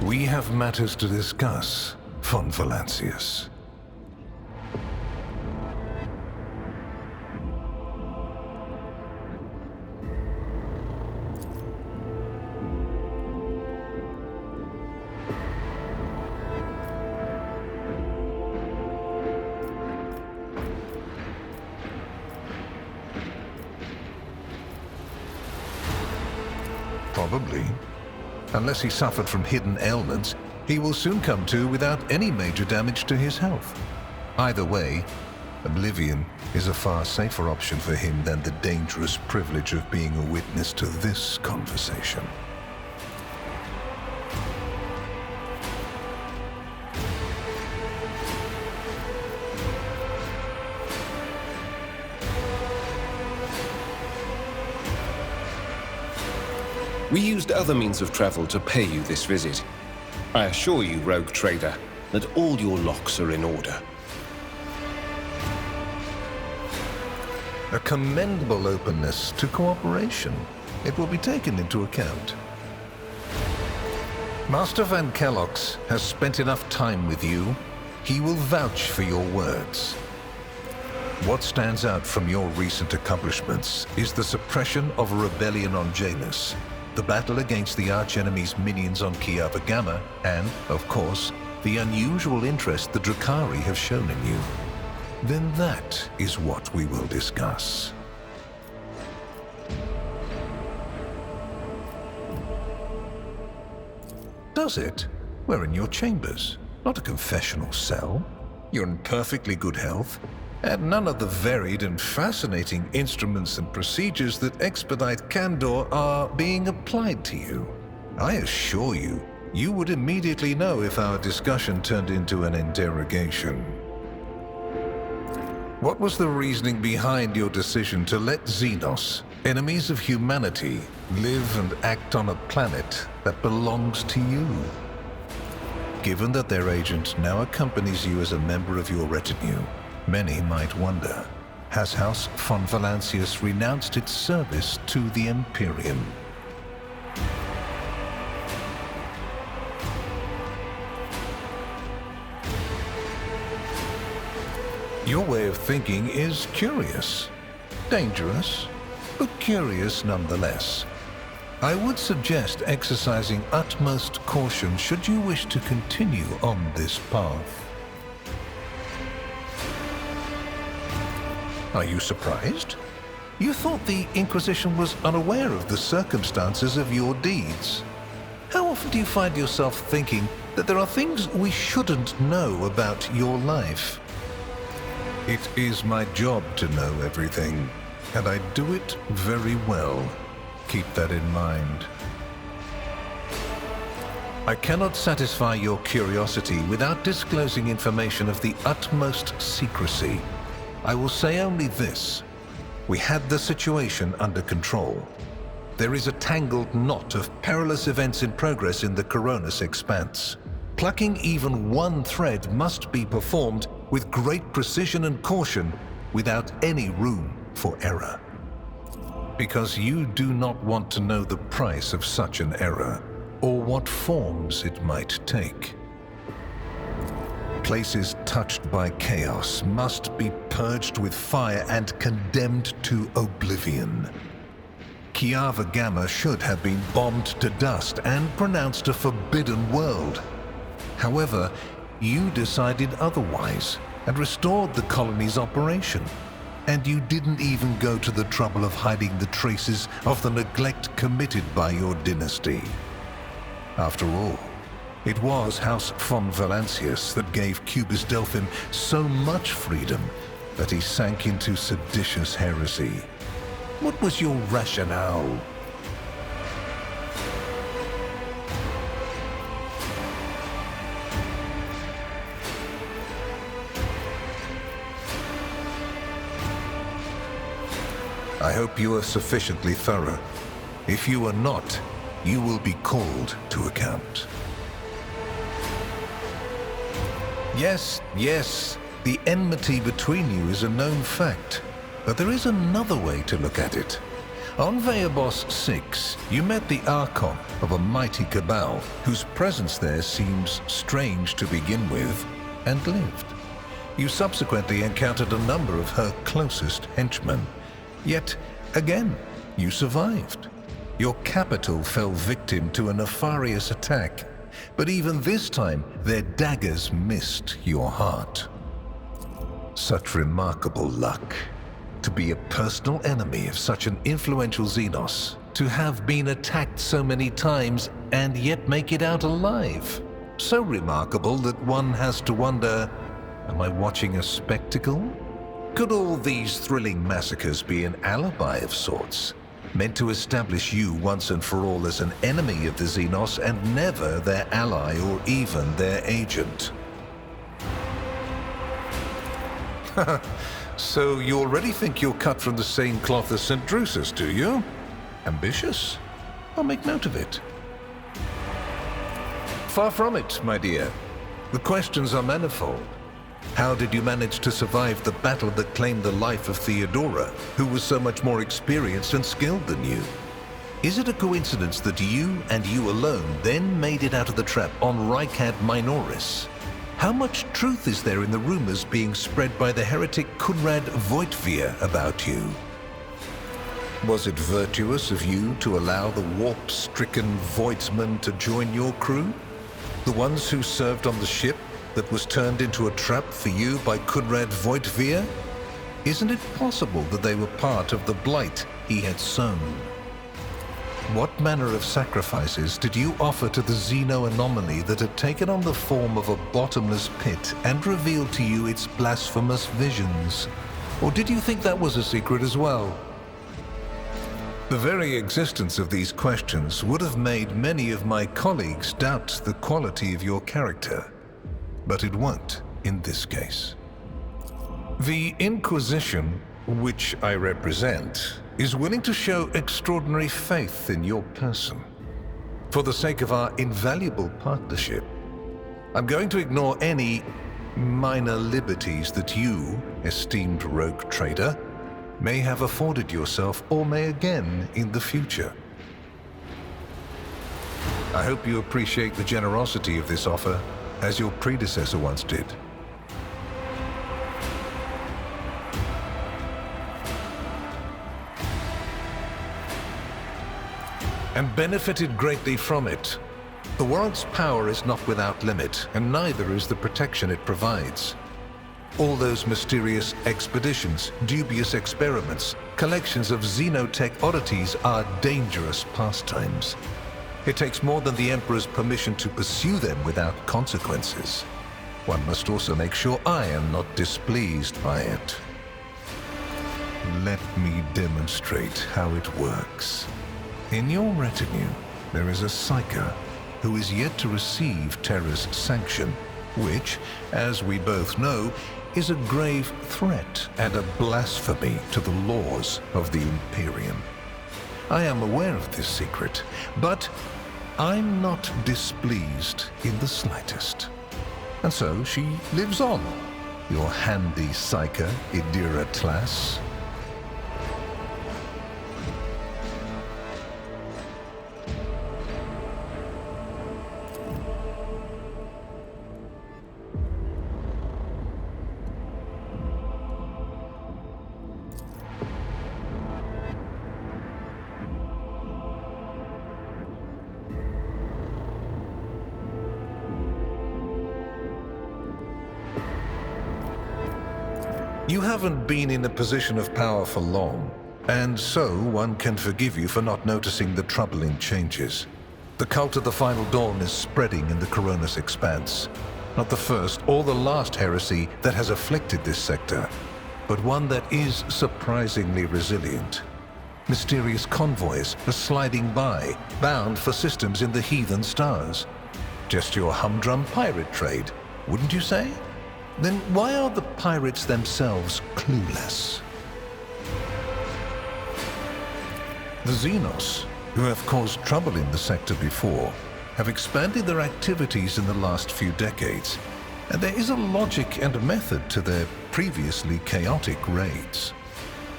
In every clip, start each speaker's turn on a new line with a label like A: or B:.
A: We have matters to discuss, von Valancius. Probably. Unless he suffered from hidden ailments, he will soon come to without any major damage to his health. Either way, oblivion is a far safer option for him than the dangerous privilege of being a witness to this conversation.
B: We used other means of travel to pay you this visit. I assure you, rogue trader, that all your locks are in order.
A: A commendable openness to cooperation. It will be taken into account. Master Van Kellox has spent enough time with you. He will vouch for your words. What stands out from your recent accomplishments is the suppression of a rebellion on Janus, the battle against the archenemy's minions on Kiava Gamma, and, of course, the unusual interest the Drakari have shown in you. Then that is what we will discuss. Does it? We're in your chambers, not a confessional cell. You're in perfectly good health, and none of the varied and fascinating instruments and procedures that expedite candor are being applied to you. I assure you, you would immediately know if our discussion turned into an interrogation. What was the reasoning behind your decision to let Xenos, enemies of humanity, live and act on a planet that belongs to you? Given that their agent now accompanies you as a member of your retinue, many might wonder, has House von Valancius renounced its service to the Imperium? Your way of thinking is curious. Dangerous, but curious nonetheless. I would suggest exercising utmost caution should you wish to continue on this path. Are you surprised? You thought the Inquisition was unaware of the circumstances of your deeds. How often do you find yourself thinking that there are things we shouldn't know about your life? It is my job to know everything, and I do it very well. Keep that in mind. I cannot satisfy your curiosity without disclosing information of the utmost secrecy. I will say only this. We had the situation under control. There is a tangled knot of perilous events in progress in the Coronis expanse. Plucking even one thread must be performed with great precision and caution without any room for error. Because you do not want to know the price of such an error, or what forms it might take. Places touched by chaos must be purged with fire and condemned to oblivion. Kiava Gamma should have been bombed to dust and pronounced a forbidden world. However, you decided otherwise and restored the colony's operation. And you didn't even go to the trouble of hiding the traces of the neglect committed by your dynasty. After all, it was House von Valancius that gave Cubus Delphin so much freedom that he sank into seditious heresy. What was your rationale? I hope you are sufficiently thorough. If you are not, you will be called to account. Yes, the enmity between you is a known fact. But there is another way to look at it. On Veabos 6, you met the Archon of a mighty cabal, whose presence there seems strange to begin with, and lived. You subsequently encountered a number of her closest henchmen. Yet, again, you survived. Your capital fell victim to a nefarious attack, but even this time, their daggers missed your heart. Such remarkable luck. To be a personal enemy of such an influential Xenos, to have been attacked so many times and yet make it out alive. So remarkable that one has to wonder, am I watching a spectacle? Could all these thrilling massacres be an alibi of sorts, meant to establish you once and for all as an enemy of the Xenos and never their ally or even their agent? So you already think you're cut from the same cloth as St. Drusus, do you? Ambitious? I'll make note of it. Far from it, my dear. The questions are manifold. How did you manage to survive the battle that claimed the life of Theodora, who was so much more experienced and skilled than you? Is it a coincidence that you and you alone then made it out of the trap on Rykad Minoris? How much truth is there in the rumors being spread by the heretic Kunrad Voitvir about you? Was it virtuous of you to allow the warp-stricken Voidsmen to join your crew? The ones who served on the ship that was turned into a trap for you by Kunrad Voitvir? Isn't it possible that they were part of the blight he had sown? What manner of sacrifices did you offer to the Xeno anomaly that had taken on the form of a bottomless pit and revealed to you its blasphemous visions? Or did you think that was a secret as well? The very existence of these questions would have made many of my colleagues doubt the quality of your character, but it won't in this case. The Inquisition, which I represent, is willing to show extraordinary faith in your person. For the sake of our invaluable partnership, I'm going to ignore any minor liberties that you, esteemed rogue trader, may have afforded yourself or may again in the future. I hope you appreciate the generosity of this offer, as your predecessor once did. And benefited greatly from it. The world's power is not without limit, and neither is the protection it provides. All those mysterious expeditions, dubious experiments, collections of xenotech oddities are dangerous pastimes. It takes more than the Emperor's permission to pursue them without consequences. One must also make sure I am not displeased by it. Let me demonstrate how it works. In your retinue, there is a Psyker who is yet to receive Terra's sanction, which, as we both know, is a grave threat and a blasphemy to the laws of the Imperium. I am aware of this secret, but I'm not displeased in the slightest. And so she lives on, your handy Psyker, Idira Tlass. You haven't been in a position of power for long, and so one can forgive you for not noticing the troubling changes. The cult of the Final Dawn is spreading in the Coronis expanse. Not the first or the last heresy that has afflicted this sector, but one that is surprisingly resilient. Mysterious convoys are sliding by, bound for systems in the heathen stars. Just your humdrum pirate trade, wouldn't you say? Then why are the pirates themselves clueless? The Xenos, who have caused trouble in the sector before, have expanded their activities in the last few decades, and there is a logic and method to their previously chaotic raids.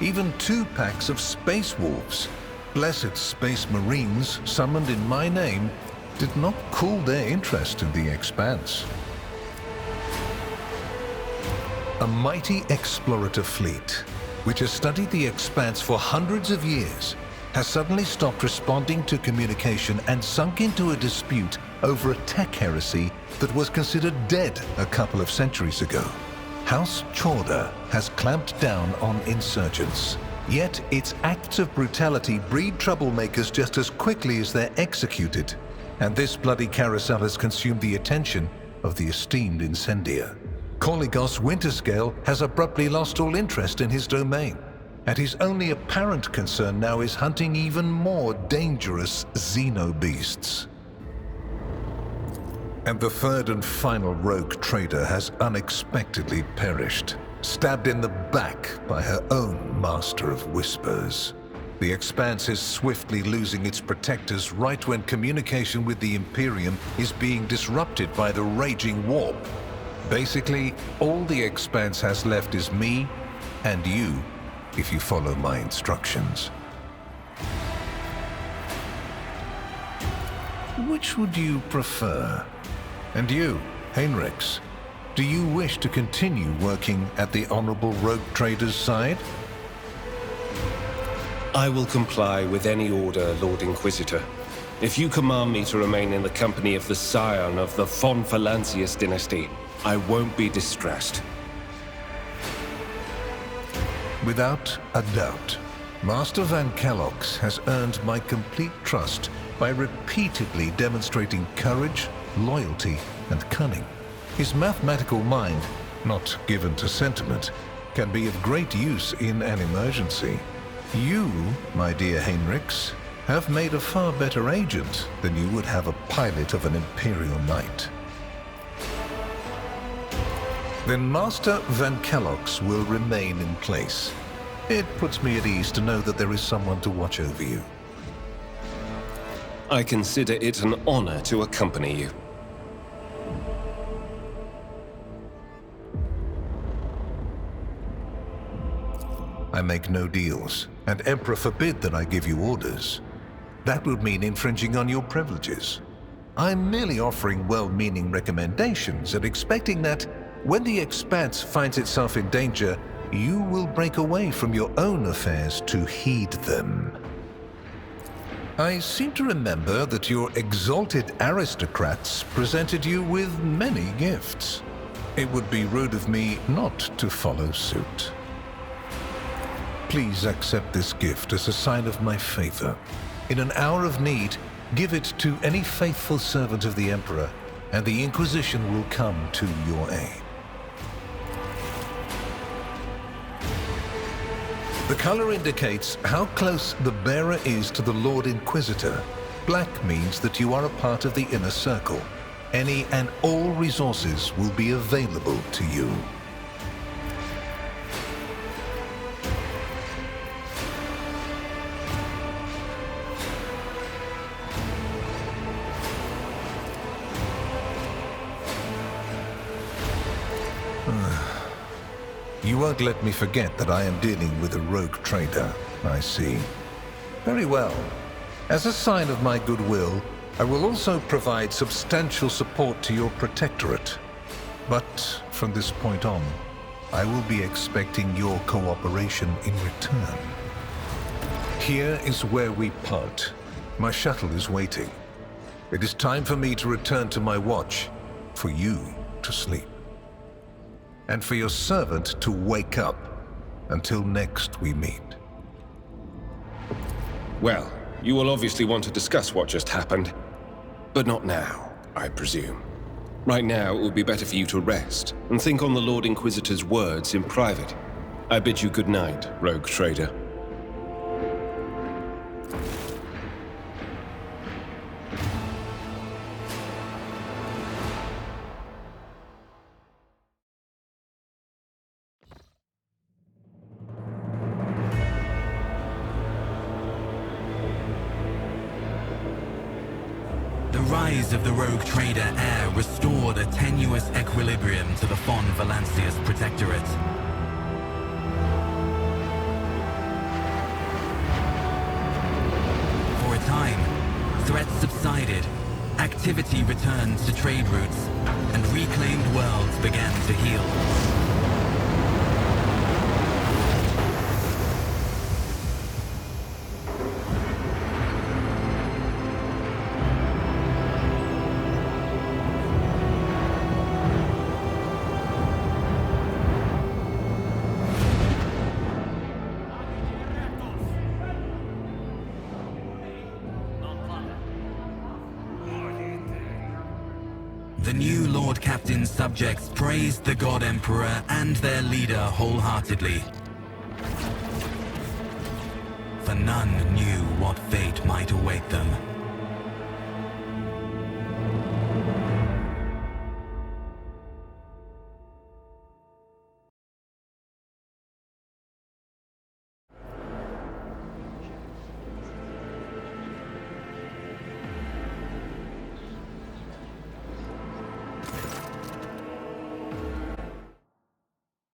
A: Even 2 packs of space wolves, blessed space marines summoned in my name did not cool their interest in the expanse. A mighty explorative fleet, which has studied the expanse for hundreds of years, has suddenly stopped responding to communication and sunk into a dispute over a tech heresy that was considered dead a couple of centuries ago. House Chorda has clamped down on insurgents, yet its acts of brutality breed troublemakers just as quickly as they're executed, and this bloody carousel has consumed the attention of the esteemed incendiar. Corligos Winterscale has abruptly lost all interest in his domain, and his only apparent concern now is hunting even more dangerous xenobeasts. And the third and final rogue trader has unexpectedly perished, stabbed in the back by her own master of whispers. The Expanse is swiftly losing its protectors right when communication with the Imperium is being disrupted by the raging warp. Basically, all the Expanse has left is me and you, if you follow my instructions. Which would you prefer? And you, Heinrichs, do you wish to continue working at the Honorable Rogue Trader's side?
B: I will comply with any order, Lord Inquisitor. If you command me to remain in the company of the scion of the von Valancius dynasty, I won't be distressed.
A: Without a doubt, Master Van Kellogg's has earned my complete trust by repeatedly demonstrating courage, loyalty, and cunning. His mathematical mind, not given to sentiment, can be of great use in an emergency. You, my dear Heinrichs, have made a far better agent than you would have a pilot of an Imperial Knight. Then Master Van Kellogg's will remain in place. It puts me at ease to know that there is someone to watch over you.
B: I consider it an honor to accompany you.
A: I make no deals, and Emperor forbid that I give you orders. That would mean infringing on your privileges. I'm merely offering well-meaning recommendations and expecting that when the Expanse finds itself in danger, you will break away from your own affairs to heed them. I seem to remember that your exalted aristocrats presented you with many gifts. It would be rude of me not to follow suit. Please accept this gift as a sign of my favor. In an hour of need, give it to any faithful servant of the Emperor, and the Inquisition will come to your aid. The color indicates how close the bearer is to the Lord Inquisitor. Black means that you are a part of the inner circle. Any and all resources will be available to you. You won't let me forget that I am dealing with a rogue trader, I see. Very well. As a sign of my goodwill, I will also provide substantial support to your protectorate. But from this point on, I will be expecting your cooperation in return. Here is where we part. My shuttle is waiting. It is time for me to return to my watch, for you to sleep, and for your servant to wake up. Until next we meet.
B: Well, you will obviously want to discuss what just happened. But not now, I presume. Right now, it would be better for you to rest and think on the Lord Inquisitor's words in private. I bid you good night, rogue trader.
C: The rise of the rogue trader heir restored a tenuous equilibrium to the von Valancius protectorate. threats subsided, activity returned to trade routes, and reclaimed worlds began to heal. The new Lord Captain's subjects praised the God Emperor and their leader wholeheartedly. For none knew what fate might await them.